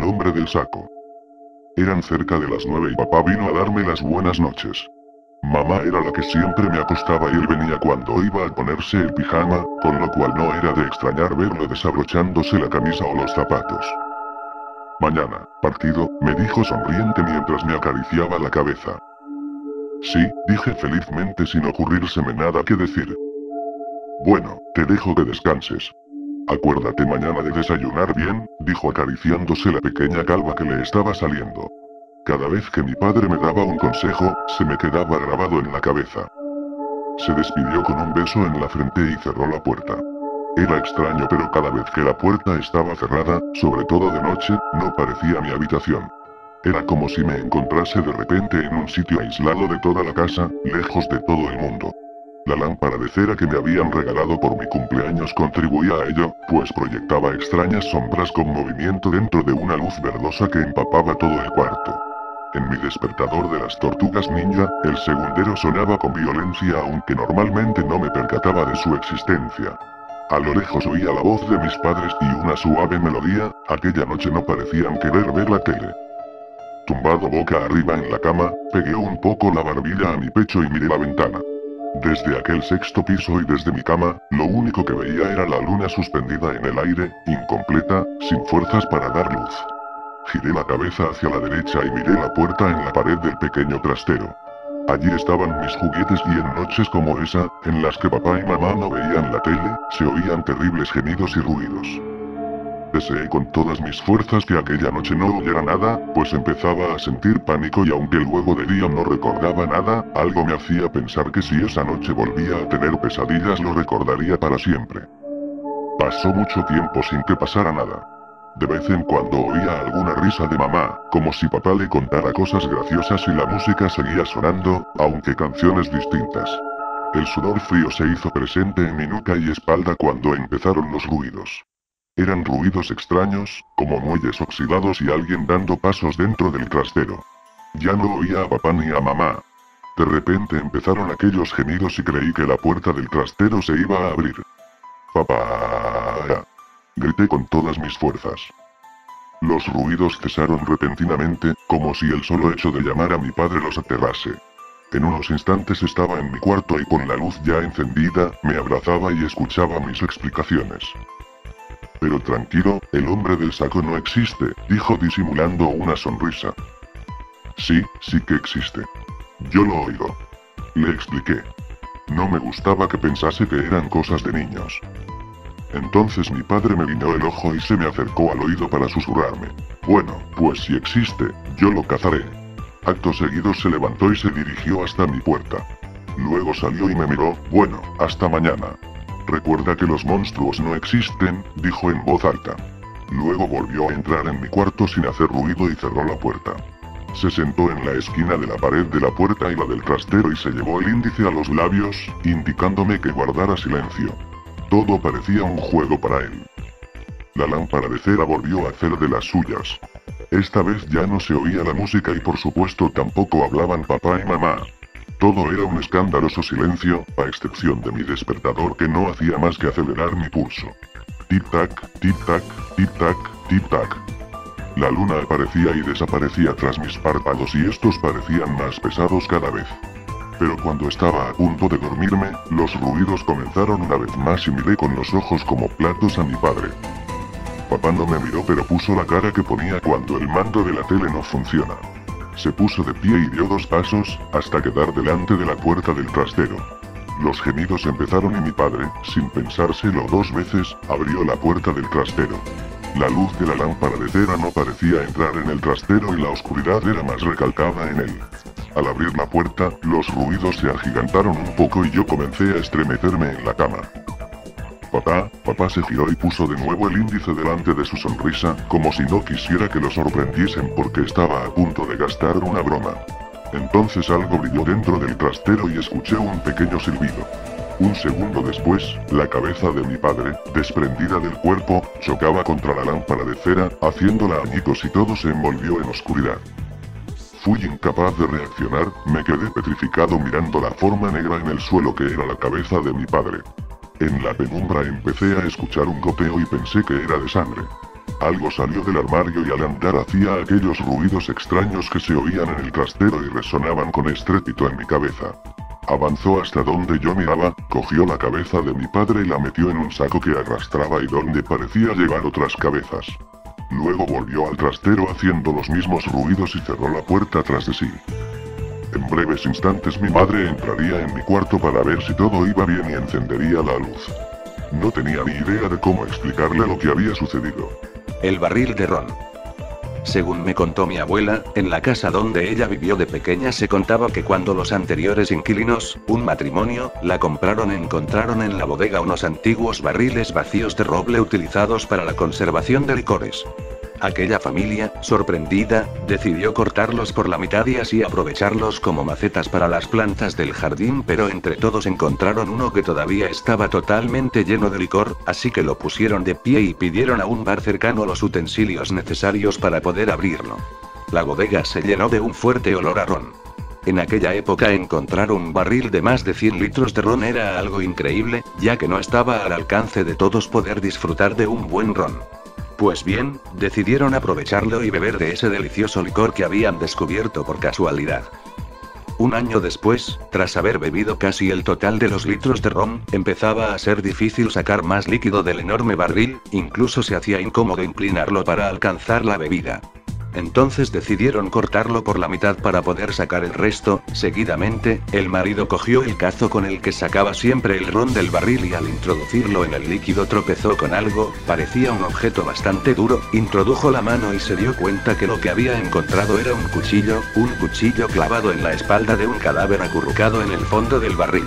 el hombre del saco. Eran cerca de las 9 y papá vino a darme las buenas noches. Mamá era la que siempre me acostaba y él venía cuando iba a ponerse el pijama, con lo cual no era de extrañar verlo desabrochándose la camisa o los zapatos. Mañana, partido, me dijo sonriente mientras me acariciaba la cabeza. Sí, dije felizmente sin ocurrírseme nada que decir. Bueno, te dejo que descanses. Acuérdate mañana de desayunar bien, dijo acariciándose la pequeña calva que le estaba saliendo. Cada vez que mi padre me daba un consejo, se me quedaba grabado en la cabeza. Se despidió con un beso en la frente y cerró la puerta. Era extraño, pero cada vez que la puerta estaba cerrada, sobre todo de noche, no parecía mi habitación. Era como si me encontrase de repente en un sitio aislado de toda la casa, lejos de todo el mundo. La lámpara de cera que me habían regalado por mi cumpleaños contribuía a ello, pues proyectaba extrañas sombras con movimiento dentro de una luz verdosa que empapaba todo el cuarto. En mi despertador de las tortugas ninja, el segundero sonaba con violencia aunque normalmente no me percataba de su existencia. A lo lejos oía la voz de mis padres y una suave melodía. Aquella noche no parecían querer ver la tele. Tumbado boca arriba en la cama, pegué un poco la barbilla a mi pecho y miré la ventana. Desde aquel sexto piso y desde mi cama, lo único que veía era la luna suspendida en el aire, incompleta, sin fuerzas para dar luz. Giré la cabeza hacia la derecha y miré la puerta en la pared del pequeño trastero. Allí estaban mis juguetes y en noches como esa, en las que papá y mamá no veían la tele, se oían terribles gemidos y ruidos. Deseé con todas mis fuerzas que aquella noche no oyera nada, pues empezaba a sentir pánico y aunque luego de día no recordaba nada, algo me hacía pensar que si esa noche volvía a tener pesadillas lo recordaría para siempre. Pasó mucho tiempo sin que pasara nada. De vez en cuando oía alguna risa de mamá, como si papá le contara cosas graciosas y la música seguía sonando, aunque canciones distintas. El sudor frío se hizo presente en mi nuca y espalda cuando empezaron los ruidos. Eran ruidos extraños, como muelles oxidados y alguien dando pasos dentro del trastero. Ya no oía a papá ni a mamá. De repente empezaron aquellos gemidos y creí que la puerta del trastero se iba a abrir. ¡Papá! Grité con todas mis fuerzas. Los ruidos cesaron repentinamente, como si el solo hecho de llamar a mi padre los aterrase. En unos instantes estaba en mi cuarto y con la luz ya encendida, me abrazaba y escuchaba mis explicaciones. Pero tranquilo, el hombre del saco no existe, dijo disimulando una sonrisa. Sí, sí que existe. Yo lo oigo. Le expliqué. No me gustaba que pensase que eran cosas de niños. Entonces mi padre me guiñó el ojo y se me acercó al oído para susurrarme. Bueno, pues si existe, yo lo cazaré. Acto seguido se levantó y se dirigió hasta mi puerta. Luego salió y me miró. Bueno, hasta mañana. Recuerda que los monstruos no existen, dijo en voz alta. Luego volvió a entrar en mi cuarto sin hacer ruido y cerró la puerta. Se sentó en la esquina de la pared de la puerta y la del trastero y se llevó el índice a los labios, indicándome que guardara silencio. Todo parecía un juego para él. La lámpara de cera volvió a hacer de las suyas. Esta vez ya no se oía la música y por supuesto tampoco hablaban papá y mamá. Todo era un escandaloso silencio, a excepción de mi despertador que no hacía más que acelerar mi pulso. Tic-tac, tic-tac, tic-tac, tic-tac. La luna aparecía y desaparecía tras mis párpados y estos parecían más pesados cada vez. Pero cuando estaba a punto de dormirme, los ruidos comenzaron una vez más y miré con los ojos como platos a mi padre. Papá no me miró pero puso la cara que ponía cuando el mando de la tele no funciona. Se puso de pie y dio 2 pasos, hasta quedar delante de la puerta del trastero. Los gemidos empezaron y mi padre, sin pensárselo 2 veces, abrió la puerta del trastero. La luz de la lámpara de cera no parecía entrar en el trastero y la oscuridad era más recalcada en él. Al abrir la puerta, los ruidos se agigantaron un poco y yo comencé a estremecerme en la cama. Papá se giró y puso de nuevo el índice delante de su sonrisa, como si no quisiera que lo sorprendiesen porque estaba a punto de gastar una broma. Entonces algo brilló dentro del trastero y escuché un pequeño silbido. Un segundo después, la cabeza de mi padre, desprendida del cuerpo, chocaba contra la lámpara de cera, haciéndola añicos y todo se envolvió en oscuridad. Fui incapaz de reaccionar, me quedé petrificado mirando la forma negra en el suelo que era la cabeza de mi padre. En la penumbra empecé a escuchar un goteo y pensé que era de sangre. Algo salió del armario y al andar hacía aquellos ruidos extraños que se oían en el trastero y resonaban con estrépito en mi cabeza. Avanzó hasta donde yo miraba, cogió la cabeza de mi padre y la metió en un saco que arrastraba y donde parecía llevar otras cabezas. Luego volvió al trastero haciendo los mismos ruidos y cerró la puerta tras de sí. En breves instantes mi madre entraría en mi cuarto para ver si todo iba bien y encendería la luz. No tenía ni idea de cómo explicarle lo que había sucedido. El barril de ron. Según me contó mi abuela, en la casa donde ella vivió de pequeña se contaba que cuando los anteriores inquilinos, un matrimonio, la compraron encontraron en la bodega unos antiguos barriles vacíos de roble utilizados para la conservación de licores. Aquella familia, sorprendida, decidió cortarlos por la mitad y así aprovecharlos como macetas para las plantas del jardín, pero entre todos encontraron uno que todavía estaba totalmente lleno de licor, así que lo pusieron de pie y pidieron a un bar cercano los utensilios necesarios para poder abrirlo. La bodega se llenó de un fuerte olor a ron. En aquella época encontrar un barril de más de 100 litros de ron era algo increíble, ya que no estaba al alcance de todos poder disfrutar de un buen ron. Pues bien, decidieron aprovecharlo y beber de ese delicioso licor que habían descubierto por casualidad. Un año después, tras haber bebido casi el total de los litros de ron, empezaba a ser difícil sacar más líquido del enorme barril, incluso se hacía incómodo inclinarlo para alcanzar la bebida. Entonces decidieron cortarlo por la mitad para poder sacar el resto. Seguidamente, el marido cogió el cazo con el que sacaba siempre el ron del barril y al introducirlo en el líquido tropezó con algo, parecía un objeto bastante duro, introdujo la mano y se dio cuenta que lo que había encontrado era un cuchillo clavado en la espalda de un cadáver acurrucado en el fondo del barril.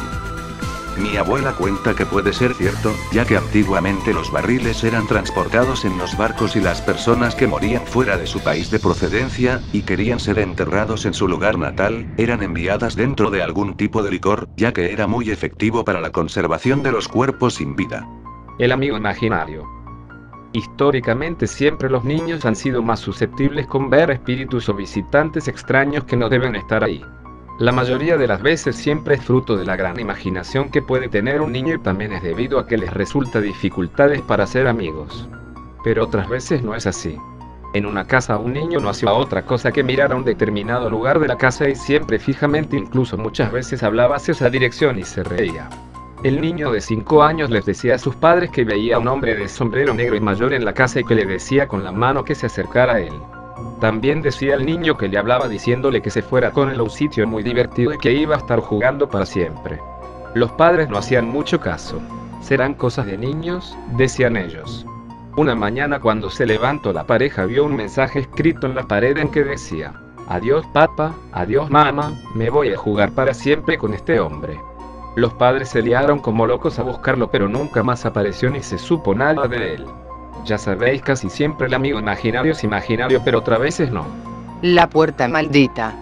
Mi abuela cuenta que puede ser cierto, ya que antiguamente los barriles eran transportados en los barcos y las personas que morían fuera de su país de procedencia, y querían ser enterrados en su lugar natal, eran enviadas dentro de algún tipo de licor, ya que era muy efectivo para la conservación de los cuerpos sin vida. El amigo imaginario. Históricamente siempre los niños han sido más susceptibles con ver espíritus o visitantes extraños que no deben estar ahí. La mayoría de las veces siempre es fruto de la gran imaginación que puede tener un niño y también es debido a que les resulta dificultades para ser amigos. Pero otras veces no es así. En una casa un niño no hacía otra cosa que mirar a un determinado lugar de la casa y siempre fijamente, incluso muchas veces hablaba hacia esa dirección y se reía. El niño de 5 años les decía a sus padres que veía a un hombre de sombrero negro y mayor en la casa y que le decía con la mano que se acercara a él. También decía al niño que le hablaba diciéndole que se fuera con él a un sitio muy divertido y que iba a estar jugando para siempre. Los padres no hacían mucho caso. Serán cosas de niños, decían ellos. Una mañana cuando se levantó la pareja vio un mensaje escrito en la pared en que decía: adiós papá, adiós mamá, me voy a jugar para siempre con este hombre. Los padres se liaron como locos a buscarlo pero nunca más apareció ni se supo nada de él. Ya sabéis, casi siempre el amigo imaginario es imaginario, pero otras veces no. La puerta maldita.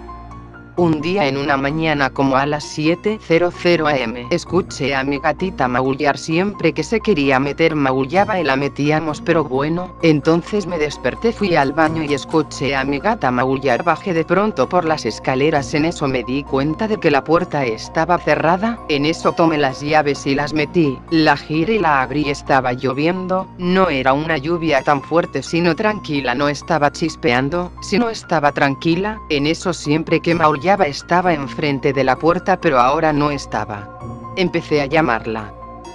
Un día en una mañana como a las 7:00 am, escuché a mi gatita maullar. Siempre que se quería meter maullaba y la metíamos, pero bueno, entonces me desperté, fui al baño y escuché a mi gata maullar. Bajé de pronto por las escaleras, en eso me di cuenta de que la puerta estaba cerrada, en eso tomé las llaves y las metí, la giré y la abrí. Estaba lloviendo, no era una lluvia tan fuerte sino tranquila, no estaba chispeando, sino estaba tranquila, en eso siempre que maullaba estaba enfrente de la puerta pero ahora no estaba. Empecé a llamarla.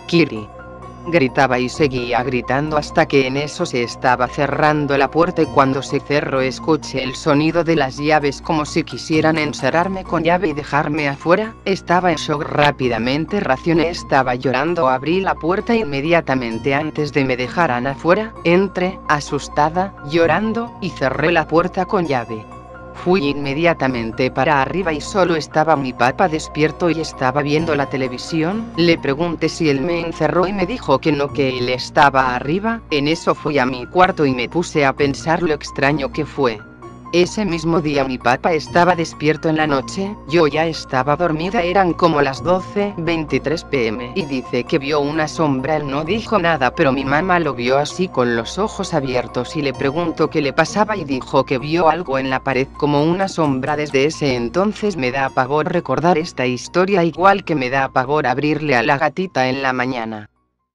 Kiri. Gritaba y seguía gritando hasta que en eso se estaba cerrando la puerta y cuando se cerró escuché el sonido de las llaves como si quisieran encerrarme con llave y dejarme afuera. Estaba en shock, rápidamente racioné, estaba llorando, abrí la puerta inmediatamente antes de me dejaran afuera, entré, asustada, llorando, y cerré la puerta con llave. Fui inmediatamente para arriba y solo estaba mi papá despierto y estaba viendo la televisión. Le pregunté si él me encerró y me dijo que no, que él estaba arriba. En eso fui a mi cuarto y me puse a pensar lo extraño que fue. Ese mismo día mi papá estaba despierto en la noche, yo ya estaba dormida, eran como las 12:23 pm y dice que vio una sombra. Él no dijo nada pero mi mamá lo vio así con los ojos abiertos y le preguntó qué le pasaba y dijo que vio algo en la pared como una sombra. Desde ese entonces me da pavor recordar esta historia, igual que me da pavor abrirle a la gatita en la mañana.